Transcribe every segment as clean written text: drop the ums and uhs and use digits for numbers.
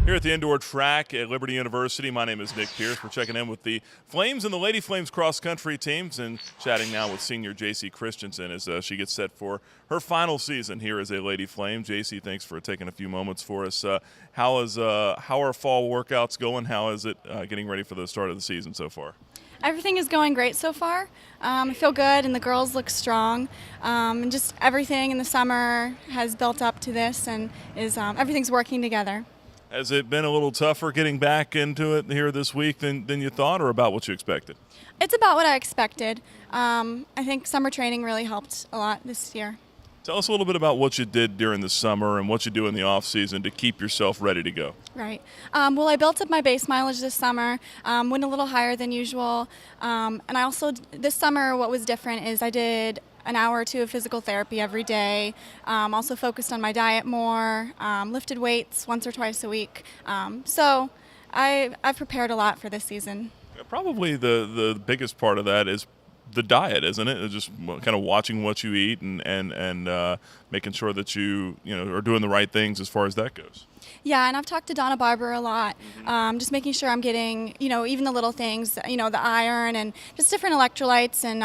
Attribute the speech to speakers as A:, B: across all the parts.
A: Here at the indoor track at Liberty University, my name is Nick Pierce. We're checking in with the Flames and the Lady Flames cross-country teams and chatting now with senior Jacy Christiansen as she gets set for her final season here as a Lady Flame. Jacy, thanks for taking a few moments for us. How are fall workouts going? How is it getting ready for the start of the season so far?
B: Everything is going great so far. I feel good, and the girls look strong. And just everything in the summer has built up to this, and everything's working together.
A: Has it been a little tougher getting back into it here this week than you thought, or about what you expected?
B: It's about what I expected. I think summer training really helped a lot this year.
A: Tell us a little bit about what you did during the summer and what you do in the off season to keep yourself ready to go.
B: Right. Well, I built up my base mileage this summer, went a little higher than usual. And I also, this summer, what was different is I did an hour or two of physical therapy every day. Also focused on my diet more, lifted weights once or twice a week. So I've prepared a lot for this season.
A: Probably the biggest part of that is the diet, isn't it? It's just kind of watching what you eat and making sure that you are doing the right things as far as that goes.
B: Yeah, and I've talked to Donna Barber a lot, just making sure I'm getting, even the little things, the iron and just different electrolytes and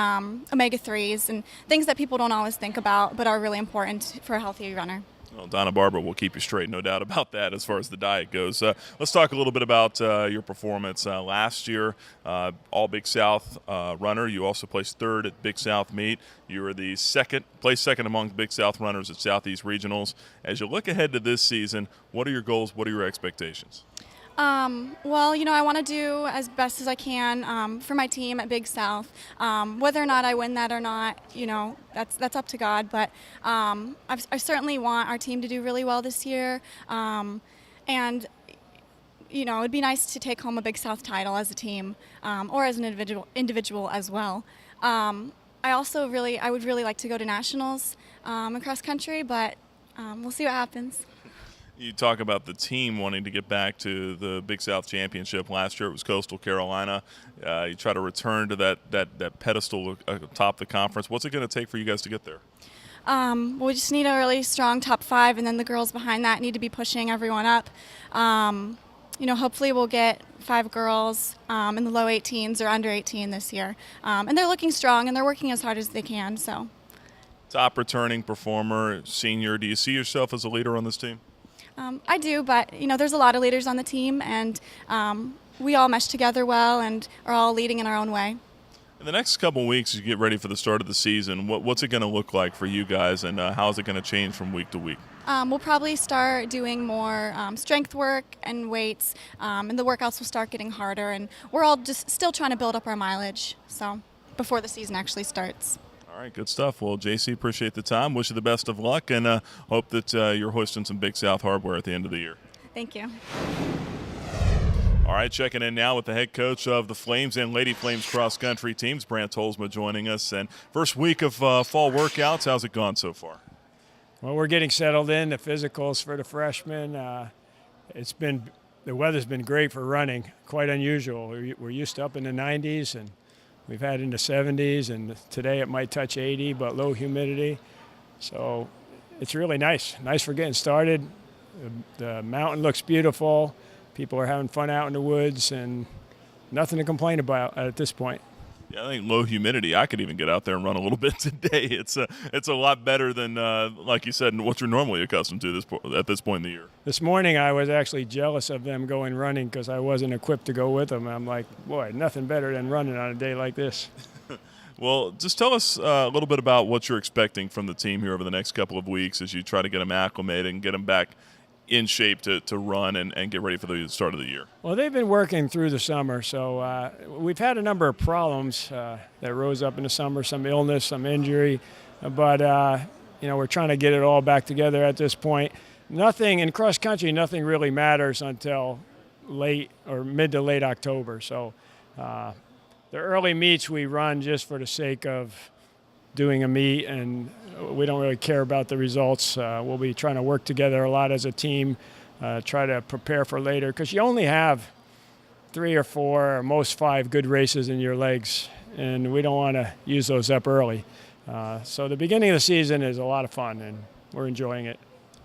B: omega-3s and things that people don't always think about but are really important for a healthy runner.
A: Well, Donna Barber will keep you straight, no doubt about that as far as the diet goes. Let's talk a little bit about your performance last year. All Big South runner. You also placed third at Big South meet. You were the second among Big South runners at Southeast Regionals. As you look ahead to this season, what are your goals? What are your expectations?
B: Well, I want to do as best as I can for my team at Big South. Whether or not I win that or not, that's up to God. But I certainly want our team to do really well this year. And it'd be nice to take home a Big South title as a team or as an individual as well. I would really like to go to nationals across country, but we'll see what happens.
A: You talk about the team wanting to get back to the Big South Championship. Last year it was Coastal Carolina. You try to return to that pedestal atop the conference. What's it going to take for you guys to get there?
B: We just need a really strong top 5, and then the girls behind that need to be pushing everyone up. Hopefully we'll get 5 girls in the low 18s or under 18 this year. And they're looking strong, and they're working as hard as they can. So,
A: top returning performer, senior. Do you see yourself as a leader on this team?
B: I do, but there's a lot of leaders on the team, and we all mesh together well and are all leading in our own way.
A: In the next couple of weeks, as you get ready for the start of the season, what's it going to look like for you guys, and how is it going to change from week to week?
B: We'll probably start doing more strength work and weights, and the workouts will start getting harder, and we're all just still trying to build up our mileage, so before the season actually starts.
A: All right, good stuff. Well, Jacy, appreciate the time. Wish you the best of luck, and hope that you're hoisting some Big South hardware at the end of the year.
B: Thank you.
A: All right, checking in now with the head coach of the Flames and Lady Flames cross-country teams, Brant Tolsma, joining us. And first week of fall workouts, how's it gone so far?
C: Well, we're getting settled in. The physicals for the freshmen. The weather's been great for running, quite unusual. We're used to up in the 90s, and we've had in the 70s, and today it might touch 80, but low humidity. So it's really nice. Nice for getting started. The mountain looks beautiful. People are having fun out in the woods, and nothing to complain about at this point.
A: Yeah, I think low humidity, I could even get out there and run a little bit today. It's a lot better than, like you said, what you're normally accustomed to at this point in the year.
C: This morning I was actually jealous of them going running because I wasn't equipped to go with them. I'm like, boy, nothing better than running on a day like this.
A: Well, just tell us a little bit about what you're expecting from the team here over the next couple of weeks as you try to get them acclimated and get them back in shape to run and get ready for the start of the year.
C: Well, they've been working through the summer, so we've had a number of problems that rose up in the summer, some illness, some injury, but we're trying to get it all back together at this point. Nothing in cross country, nothing really matters until late or mid to late October. So the early meets we run just for the sake of doing a meet, and we don't really care about the results. We'll be trying to work together a lot as a team, try to prepare for later, because you only have 3 or 4 or most 5 good races in your legs, and we don't want to use those up early. So the beginning of the season is a lot of fun, and we're enjoying it.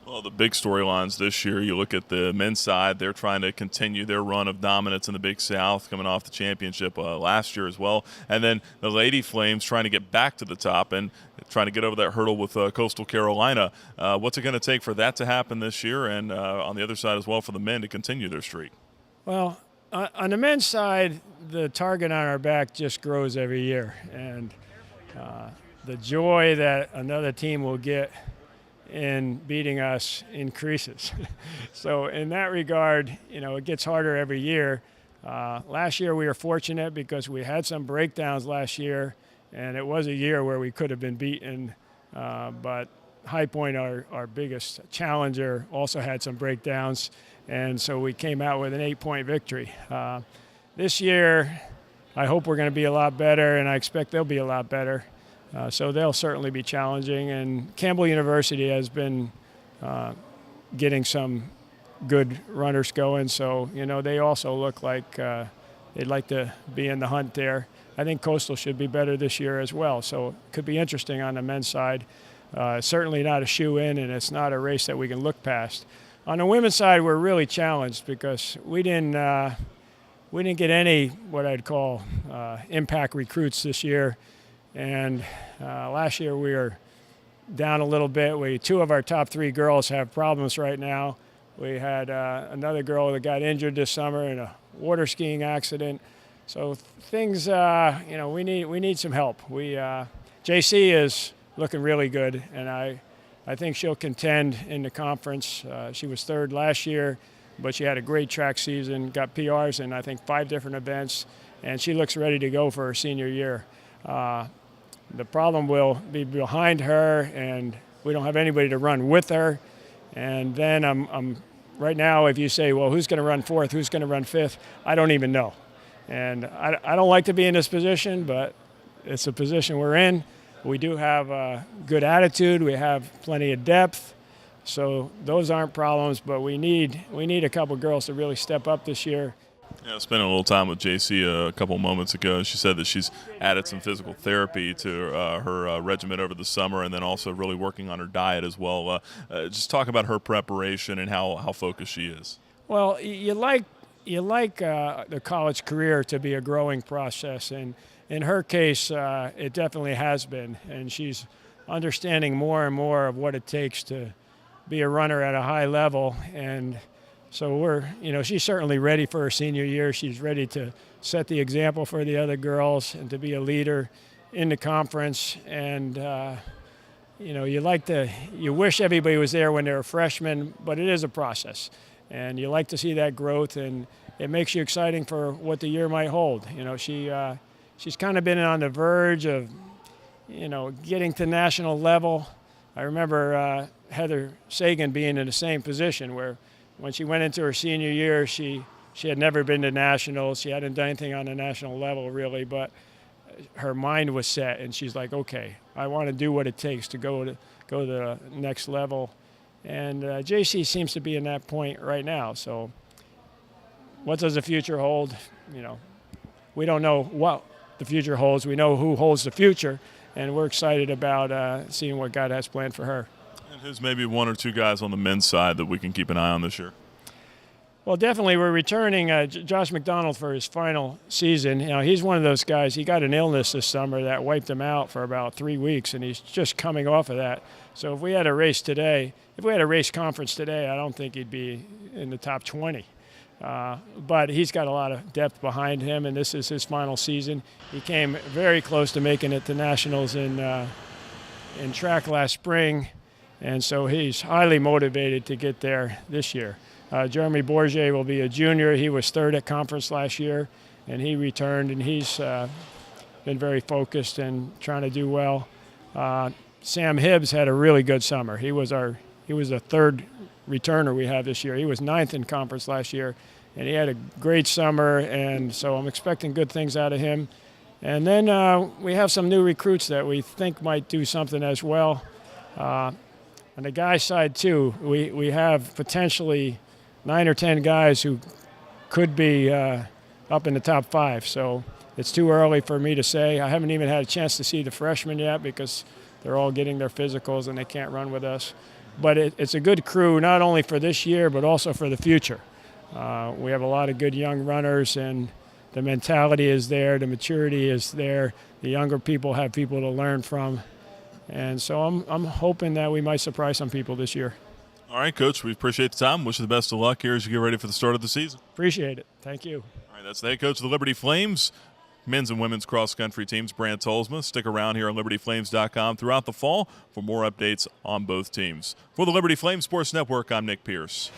A: Well, the big storylines this year, you look at the men's side, they're trying to continue their run of dominance in the Big South, coming off the championship last year as well. And then the Lady Flames trying to get back to the top and trying to get over that hurdle with Coastal Carolina. What's it going to take for that to happen this year, and on the other side as well for the men to continue their streak?
C: Well, on the men's side, the target on our back just grows every year. And the joy that another team will get in beating us increases. So in that regard, it gets harder every year. Last year we were fortunate because we had some breakdowns last year, and it was a year where we could have been beaten. But High Point, our biggest challenger, also had some breakdowns, and so we came out with an 8-point victory. This year, I hope we're going to be a lot better, and I expect they'll be a lot better. So they'll certainly be challenging. And Campbell University has been getting some good runners going. So, they also look like they'd like to be in the hunt there. I think Coastal should be better this year as well. So it could be interesting on the men's side. Certainly not a shoe-in, and it's not a race that we can look past. On the women's side, we're really challenged because we didn't get any what I'd call impact recruits this year. And last year we were down a little bit. Two of our top 3 girls have problems right now. We had another girl that got injured this summer in a water skiing accident. So things, we need some help. Jacy is looking really good, and I think she'll contend in the conference. She was 3rd last year, but she had a great track season, got PRs in I think 5 different events, and she looks ready to go for her senior year. The problem will be behind her, and we don't have anybody to run with her. And then I'm right now, if you say, well, who's going to run 4th, who's going to run 5th, I don't even know. And I don't like to be in this position, but it's a position we're in. We do have a good attitude. We have plenty of depth. So those aren't problems, but we need a couple girls to really step up this year.
A: Yeah, I was spending a little time with Jacy a couple moments ago. She said that she's added some physical therapy to her regimen over the summer, and then also really working on her diet as well. Just talk about her preparation and how focused she is.
C: Well, you like the college career to be a growing process, and in her case, it definitely has been. And she's understanding more and more of what it takes to be a runner at a high level. And so she's certainly ready for her senior year. She's ready to set the example for the other girls and to be a leader in the conference. And, you wish everybody was there when they were freshmen, but it is a process. And you like to see that growth, and it makes you exciting for what the year might hold. She's kind of been on the verge of, getting to national level. I remember Heather Sagan being in the same position where when she went into her senior year, she had never been to nationals. She hadn't done anything on a national level, really, but her mind was set, and she's like, okay, I want to do what it takes to go to the next level. And Jacy seems to be in that point right now. So what does the future hold? We don't know what the future holds. We know who holds the future, and we're excited about seeing what God has planned for her.
A: And who's maybe 1 or 2 guys on the men's side that we can keep an eye on this year?
C: Well, definitely we're returning Josh McDonald for his final season. He's one of those guys. He got an illness this summer that wiped him out for about 3 weeks, and he's just coming off of that. So if we had a race conference today, I don't think he'd be in the top 20. But he's got a lot of depth behind him, and this is his final season. He came very close to making it to nationals in track last spring, and so he's highly motivated to get there this year. Jeremy Bourget will be a junior. He was 3rd at conference last year, and he returned, and he's been very focused and trying to do well. Sam Hibbs had a really good summer. He was the 3rd returner we have this year. He was 9th in conference last year, and he had a great summer, and so I'm expecting good things out of him. And then we have some new recruits that we think might do something as well. On the guys' side, too, we have potentially 9 or 10 guys who could be up in the top 5. So it's too early for me to say. I haven't even had a chance to see the freshmen yet because they're all getting their physicals and they can't run with us. but it's a good crew, not only for this year, but also for the future. We have a lot of good young runners, and the mentality is there, the maturity is there. The younger people have people to learn from. And so I'm hoping that we might surprise some people this year.
A: All right, Coach, we appreciate the time. Wish you the best of luck here as you get ready for the start of the season.
C: Appreciate it. Thank you.
A: All right, that's the head coach of the Liberty Flames, men's and women's cross-country teams, Brant Tolsma. Stick around here on LibertyFlames.com throughout the fall for more updates on both teams. For the Liberty Flames Sports Network, I'm Nick Pierce.